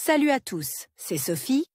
Salut à tous, c'est Sophie.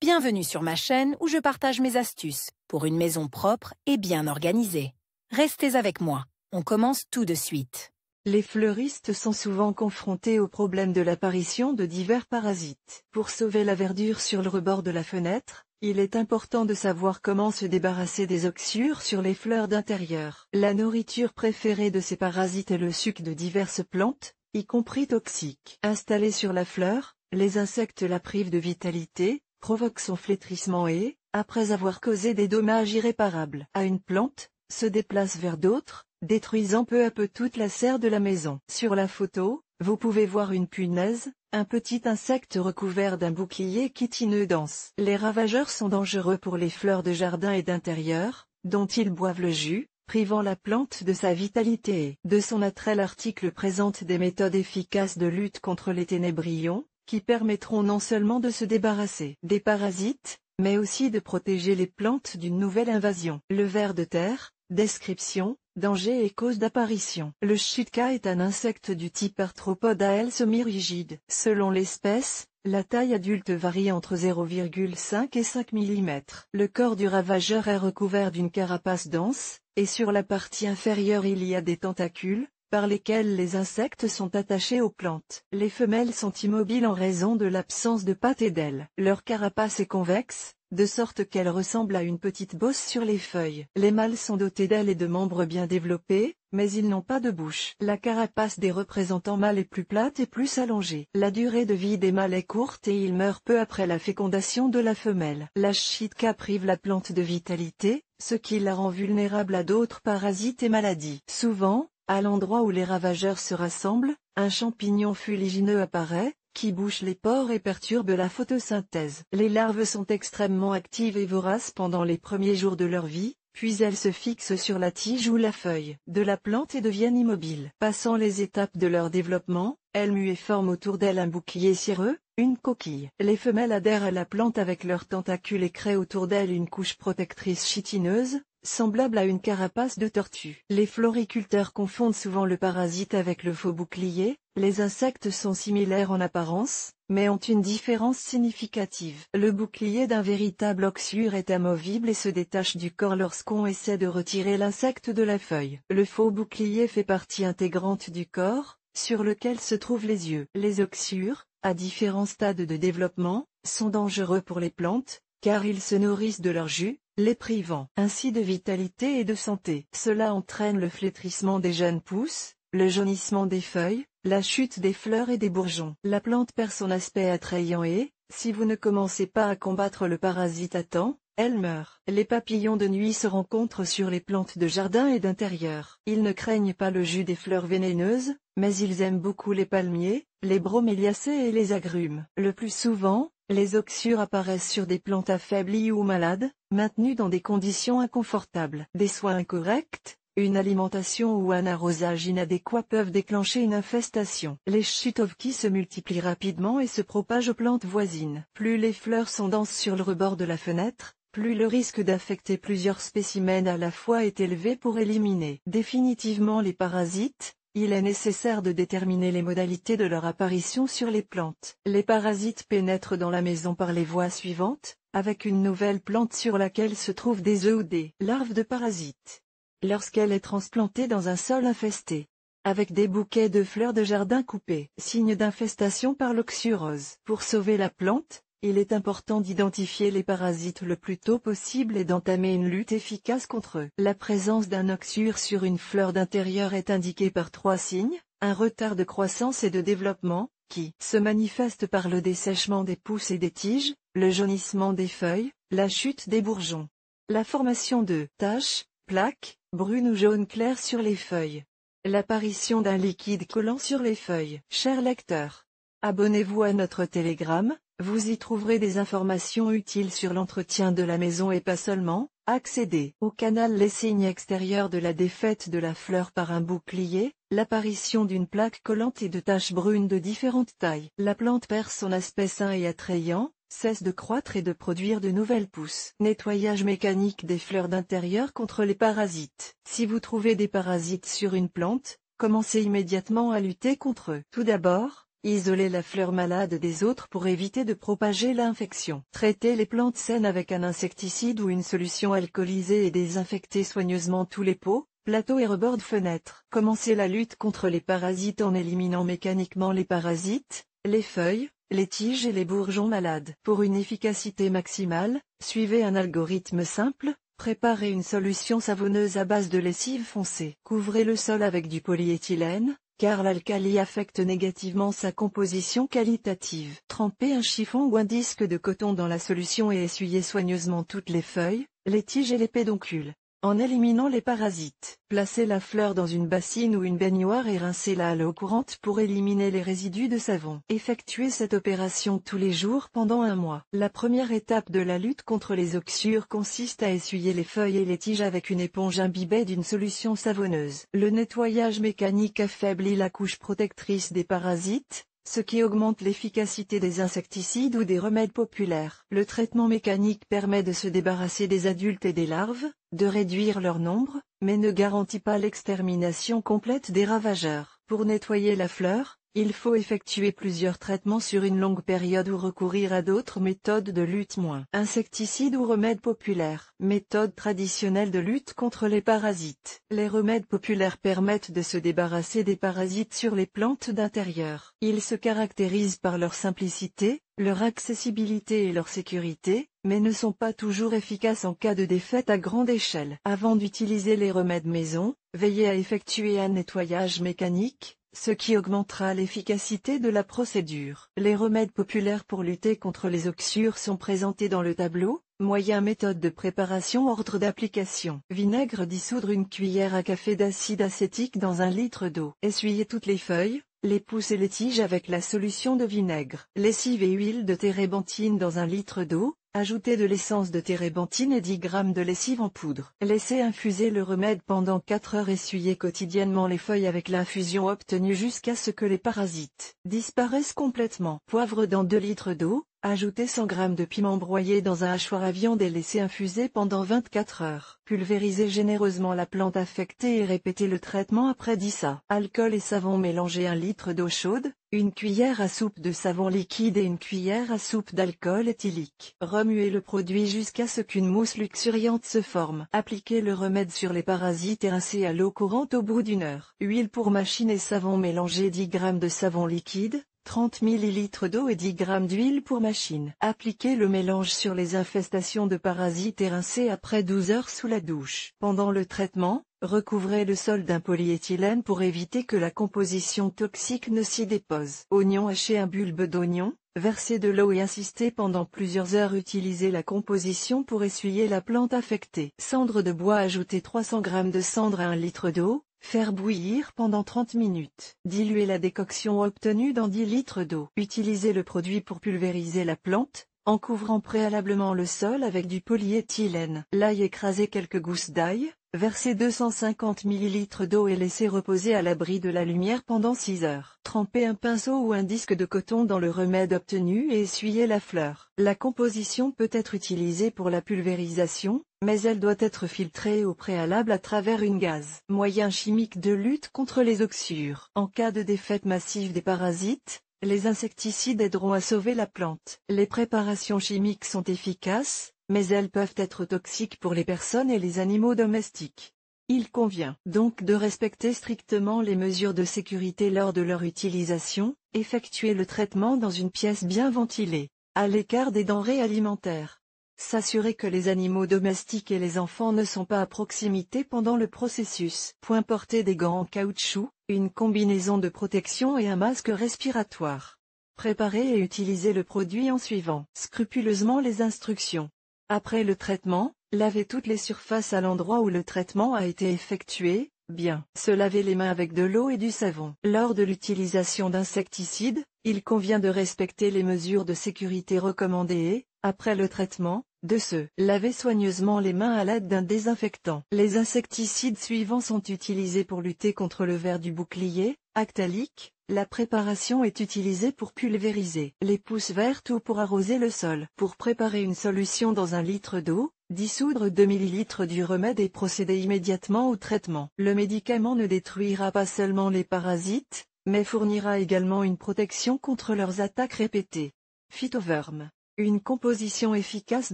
Bienvenue sur ma chaîne où je partage mes astuces pour une maison propre et bien organisée. Restez avec moi, on commence tout de suite. Les fleuristes sont souvent confrontés au problème de l'apparition de divers parasites. Pour sauver la verdure sur le rebord de la fenêtre, il est important de savoir comment se débarrasser des oxyures sur les fleurs d'intérieur. La nourriture préférée de ces parasites est le suc de diverses plantes, y compris toxiques. Installés sur la fleur, les insectes la privent de vitalité, provoquent son flétrissement et, après avoir causé des dommages irréparables à une plante, se déplacent vers d'autres, détruisant peu à peu toute la serre de la maison. Sur la photo, vous pouvez voir une punaise, un petit insecte recouvert d'un bouclier chitineux dense. Les ravageurs sont dangereux pour les fleurs de jardin et d'intérieur, dont ils boivent le jus, privant la plante de sa vitalité et de son attrait. L'article présente des méthodes efficaces de lutte contre les ténébrions, qui permettront non seulement de se débarrasser des parasites, mais aussi de protéger les plantes d'une nouvelle invasion. Le ver de terre, description, danger et cause d'apparition. Le chitka est un insecte du type arthropode à ailes semi-rigides. Selon l'espèce, la taille adulte varie entre 0,5 et 5 mm. Le corps du ravageur est recouvert d'une carapace dense, et sur la partie inférieure il y a des tentacules, par lesquels les insectes sont attachés aux plantes. Les femelles sont immobiles en raison de l'absence de pattes et d'ailes. Leur carapace est convexe, de sorte qu'elle ressemble à une petite bosse sur les feuilles. Les mâles sont dotés d'ailes et de membres bien développés, mais ils n'ont pas de bouche. La carapace des représentants mâles est plus plate et plus allongée. La durée de vie des mâles est courte et ils meurent peu après la fécondation de la femelle. La chitka prive la plante de vitalité, ce qui la rend vulnérable à d'autres parasites et maladies. Souvent, à l'endroit où les ravageurs se rassemblent, un champignon fuligineux apparaît, qui bouche les pores et perturbe la photosynthèse. Les larves sont extrêmement actives et voraces pendant les premiers jours de leur vie, puis elles se fixent sur la tige ou la feuille de la plante et deviennent immobiles. Passant les étapes de leur développement, elles muent et forment autour d'elles un bouclier cireux, une coquille. Les femelles adhèrent à la plante avec leurs tentacules et créent autour d'elles une couche protectrice chitineuse, semblable à une carapace de tortue. Les floriculteurs confondent souvent le parasite avec le faux bouclier. Les insectes sont similaires en apparence, mais ont une différence significative. Le bouclier d'un véritable oxyure est amovible et se détache du corps lorsqu'on essaie de retirer l'insecte de la feuille. Le faux bouclier fait partie intégrante du corps, sur lequel se trouvent les yeux. Les oxyures, à différents stades de développement, sont dangereux pour les plantes, car ils se nourrissent de leur jus, les privant ainsi de vitalité et de santé. Cela entraîne le flétrissement des jeunes pousses, le jaunissement des feuilles, la chute des fleurs et des bourgeons. La plante perd son aspect attrayant et, si vous ne commencez pas à combattre le parasite à temps, elle meurt. Les papillons de nuit se rencontrent sur les plantes de jardin et d'intérieur. Ils ne craignent pas le jus des fleurs vénéneuses, mais ils aiment beaucoup les palmiers, les broméliacées et les agrumes. Le plus souvent, les oxyures apparaissent sur des plantes affaiblies ou malades, maintenues dans des conditions inconfortables. Des soins incorrects, une alimentation ou un arrosage inadéquat peuvent déclencher une infestation. Les chitovki se multiplient rapidement et se propagent aux plantes voisines. Plus les fleurs sont denses sur le rebord de la fenêtre, plus le risque d'affecter plusieurs spécimens à la fois est élevé. Pour éliminer définitivement les parasites, il est nécessaire de déterminer les modalités de leur apparition sur les plantes. Les parasites pénètrent dans la maison par les voies suivantes, avec une nouvelle plante sur laquelle se trouvent des œufs ou des larves de parasites. Lorsqu'elle est transplantée dans un sol infesté, avec des bouquets de fleurs de jardin coupés, signe d'infestation par l'oxyrose. Pour sauver la plante, il est important d'identifier les parasites le plus tôt possible et d'entamer une lutte efficace contre eux. La présence d'un oxyure sur une fleur d'intérieur est indiquée par 3 signes: un retard de croissance et de développement, qui se manifeste par le dessèchement des pousses et des tiges, le jaunissement des feuilles, la chute des bourgeons, la formation de taches, plaques, brunes ou jaunes claires sur les feuilles, l'apparition d'un liquide collant sur les feuilles. Chers lecteurs, abonnez-vous à notre Telegram. Vous y trouverez des informations utiles sur l'entretien de la maison et pas seulement. Accédez au canal. Les signes extérieurs de la défaite de la fleur par un bouclier, l'apparition d'une plaque collante et de taches brunes de différentes tailles. La plante perd son aspect sain et attrayant, cesse de croître et de produire de nouvelles pousses. Nettoyage mécanique des fleurs d'intérieur contre les parasites. Si vous trouvez des parasites sur une plante, commencez immédiatement à lutter contre eux. Tout d'abord, Isoler la fleur malade des autres pour éviter de propager l'infection. Traiter les plantes saines avec un insecticide ou une solution alcoolisée et désinfecter soigneusement tous les pots, plateaux et rebords de fenêtres. Commencer la lutte contre les parasites en éliminant mécaniquement les parasites, les feuilles, les tiges et les bourgeons malades. Pour une efficacité maximale, suivez un algorithme simple. Préparez une solution savonneuse à base de lessive foncée. Couvrez le sol avec du polyéthylène, car l'alcali affecte négativement sa composition qualitative. Trempez un chiffon ou un disque de coton dans la solution et essuyez soigneusement toutes les feuilles, les tiges et les pédoncules. En éliminant les parasites, placez la fleur dans une bassine ou une baignoire et rincez-la à l'eau courante pour éliminer les résidus de savon. Effectuez cette opération tous les jours pendant un mois. La première étape de la lutte contre les oxyures consiste à essuyer les feuilles et les tiges avec une éponge imbibée d'une solution savonneuse. Le nettoyage mécanique affaiblit la couche protectrice des parasites, ce qui augmente l'efficacité des insecticides ou des remèdes populaires. Le traitement mécanique permet de se débarrasser des adultes et des larves, de réduire leur nombre, mais ne garantit pas l'extermination complète des ravageurs. Pour nettoyer la fleur, il faut effectuer plusieurs traitements sur une longue période ou recourir à d'autres méthodes de lutte moins. Insecticides ou remèdes populaires. Méthode traditionnelle de lutte contre les parasites. Les remèdes populaires permettent de se débarrasser des parasites sur les plantes d'intérieur. Ils se caractérisent par leur simplicité, leur accessibilité et leur sécurité, mais ne sont pas toujours efficaces en cas de défaite à grande échelle. Avant d'utiliser les remèdes maison, veillez à effectuer un nettoyage mécanique, ce qui augmentera l'efficacité de la procédure. Les remèdes populaires pour lutter contre les oxyures sont présentés dans le tableau. Moyen méthode de préparation ordre d'application. Vinaigre dissoudre une cuillère à café d'acide acétique dans 1 litre d'eau. Essuyez toutes les feuilles, les pousses et les tiges avec la solution de vinaigre. Lessive et huile de térébenthine dans 1 litre d'eau. Ajoutez de l'essence de térébenthine et 10 g de lessive en poudre. Laissez infuser le remède pendant 4 heures. Essuyez quotidiennement les feuilles avec l'infusion obtenue jusqu'à ce que les parasites disparaissent complètement. Poivre dans 2 litres d'eau. Ajoutez 100 g de piment broyé dans un hachoir à viande et laissez infuser pendant 24 heures. Pulvérisez généreusement la plante affectée et répétez le traitement après 10 à. Alcool et savon mélangez 1 litre d'eau chaude, 1 cuillère à soupe de savon liquide et 1 cuillère à soupe d'alcool éthylique. Remuez le produit jusqu'à ce qu'une mousse luxuriante se forme. Appliquez le remède sur les parasites et rincez à l'eau courante au bout d'1 heure. Huile pour machine et savon mélangez 10 g de savon liquide, 30 ml d'eau et 10 g d'huile pour machine. Appliquez le mélange sur les infestations de parasites et rincez après 12 heures sous la douche. Pendant le traitement, recouvrez le sol d'un polyéthylène pour éviter que la composition toxique ne s'y dépose. Oignon haché, un bulbe d'oignon, versez de l'eau et insistez pendant plusieurs heures. Utilisez la composition pour essuyer la plante affectée. Cendre de bois, ajoutez 300 g de cendre à 1 litre d'eau. Faire bouillir pendant 30 minutes. Diluez la décoction obtenue dans 10 litres d'eau. Utilisez le produit pour pulvériser la plante, en couvrant préalablement le sol avec du polyéthylène. L'ail, écrasez quelques gousses d'ail, versez 250 ml d'eau et laissez reposer à l'abri de la lumière pendant 6 heures. Trempez un pinceau ou un disque de coton dans le remède obtenu et essuyez la fleur. La composition peut être utilisée pour la pulvérisation, mais elle doit être filtrée au préalable à travers une gaze. Moyen chimique de lutte contre les oxyures. En cas de défaite massive des parasites, les insecticides aideront à sauver la plante. Les préparations chimiques sont efficaces, mais elles peuvent être toxiques pour les personnes et les animaux domestiques. Il convient donc de respecter strictement les mesures de sécurité lors de leur utilisation. Effectuer le traitement dans une pièce bien ventilée, à l'écart des denrées alimentaires. S'assurer que les animaux domestiques et les enfants ne sont pas à proximité pendant le processus. Porter des gants en caoutchouc, une combinaison de protection et un masque respiratoire. Préparer et utiliser le produit en suivant scrupuleusement les instructions. Après le traitement, lavez toutes les surfaces à l'endroit où le traitement a été effectué. Bien. Se laver les mains avec de l'eau et du savon. Lors de l'utilisation d'insecticides, il convient de respecter les mesures de sécurité recommandées et, après le traitement, de se laver soigneusement les mains à l'aide d'un désinfectant. Les insecticides suivants sont utilisés pour lutter contre le ver du bouclier, Actalic. La préparation est utilisée pour pulvériser les pousses vertes ou pour arroser le sol. Pour préparer une solution dans 1 litre d'eau, dissoudre 2 ml du remède et procéder immédiatement au traitement. Le médicament ne détruira pas seulement les parasites, mais fournira également une protection contre leurs attaques répétées. Phytoverm. Une composition efficace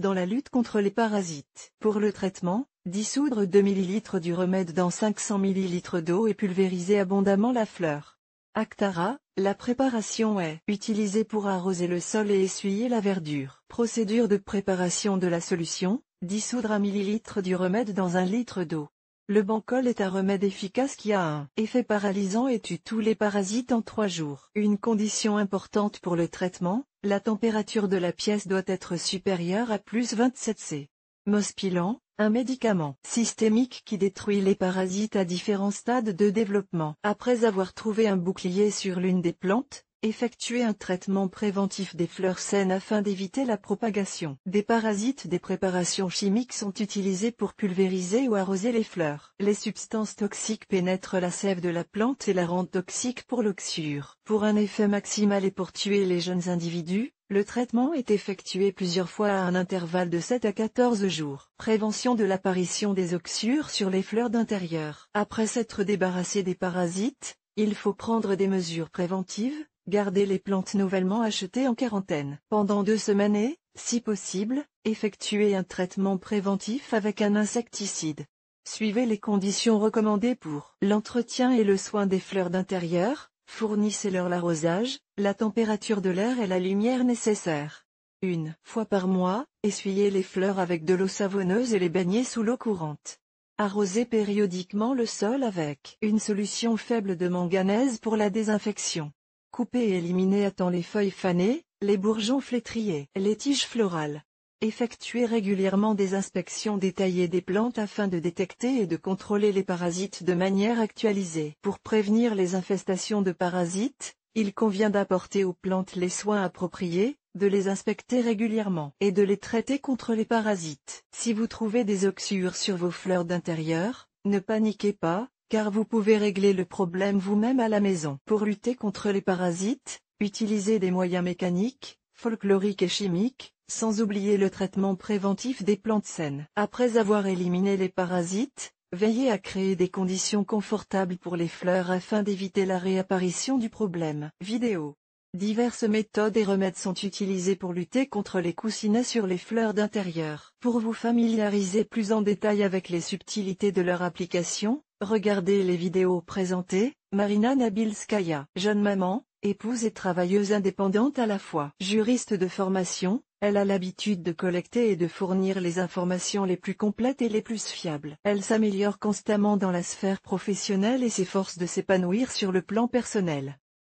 dans la lutte contre les parasites. Pour le traitement, dissoudre 2 ml du remède dans 500 ml d'eau et pulvériser abondamment la fleur. Actara, la préparation est utilisée pour arroser le sol et essuyer la verdure. Procédure de préparation de la solution, dissoudre 1 ml du remède dans 1 litre d'eau. Le Bancol est un remède efficace qui a un effet paralysant et tue tous les parasites en 3 jours. Une condition importante pour le traitement, la température de la pièce doit être supérieure à plus 27 C. Mospilan, un médicament systémique qui détruit les parasites à différents stades de développement. Après avoir trouvé un bouclier sur l'une des plantes, effectuez un traitement préventif des fleurs saines afin d'éviter la propagation des parasites. Des préparations chimiques sont utilisées pour pulvériser ou arroser les fleurs. Les substances toxiques pénètrent la sève de la plante et la rendent toxique pour l'oxyure. Pour un effet maximal et pour tuer les jeunes individus, le traitement est effectué plusieurs fois à un intervalle de 7 à 14 jours. Prévention de l'apparition des oxyures sur les fleurs d'intérieur. Après s'être débarrassé des parasites, il faut prendre des mesures préventives. Garder les plantes nouvellement achetées en quarantaine pendant 2 semaines et, si possible, effectuer un traitement préventif avec un insecticide. Suivez les conditions recommandées pour l'entretien et le soin des fleurs d'intérieur, fournissez-leur l'arrosage, la température de l'air et la lumière nécessaires. 1 fois par mois, essuyez les fleurs avec de l'eau savonneuse et les baignez sous l'eau courante. Arrosez périodiquement le sol avec une solution faible de manganèse pour la désinfection. Coupez et éliminez à temps les feuilles fanées, les bourgeons flétriers, les tiges florales. Effectuez régulièrement des inspections détaillées des plantes afin de détecter et de contrôler les parasites de manière actualisée. Pour prévenir les infestations de parasites, il convient d'apporter aux plantes les soins appropriés, de les inspecter régulièrement et de les traiter contre les parasites. Si vous trouvez des oxyures sur vos fleurs d'intérieur, ne paniquez pas, car vous pouvez régler le problème vous-même à la maison. Pour lutter contre les parasites, utilisez des moyens mécaniques, folkloriques et chimiques, sans oublier le traitement préventif des plantes saines. Après avoir éliminé les parasites, veillez à créer des conditions confortables pour les fleurs afin d'éviter la réapparition du problème. Vidéo. Diverses méthodes et remèdes sont utilisés pour lutter contre les coussinets sur les fleurs d'intérieur. Pour vous familiariser plus en détail avec les subtilités de leur application, regardez les vidéos présentées. Marina Nabilskaya, jeune maman, épouse et travailleuse indépendante à la fois. Juriste de formation, elle a l'habitude de collecter et de fournir les informations les plus complètes et les plus fiables. Elle s'améliore constamment dans la sphère professionnelle et s'efforce de s'épanouir sur le plan personnel.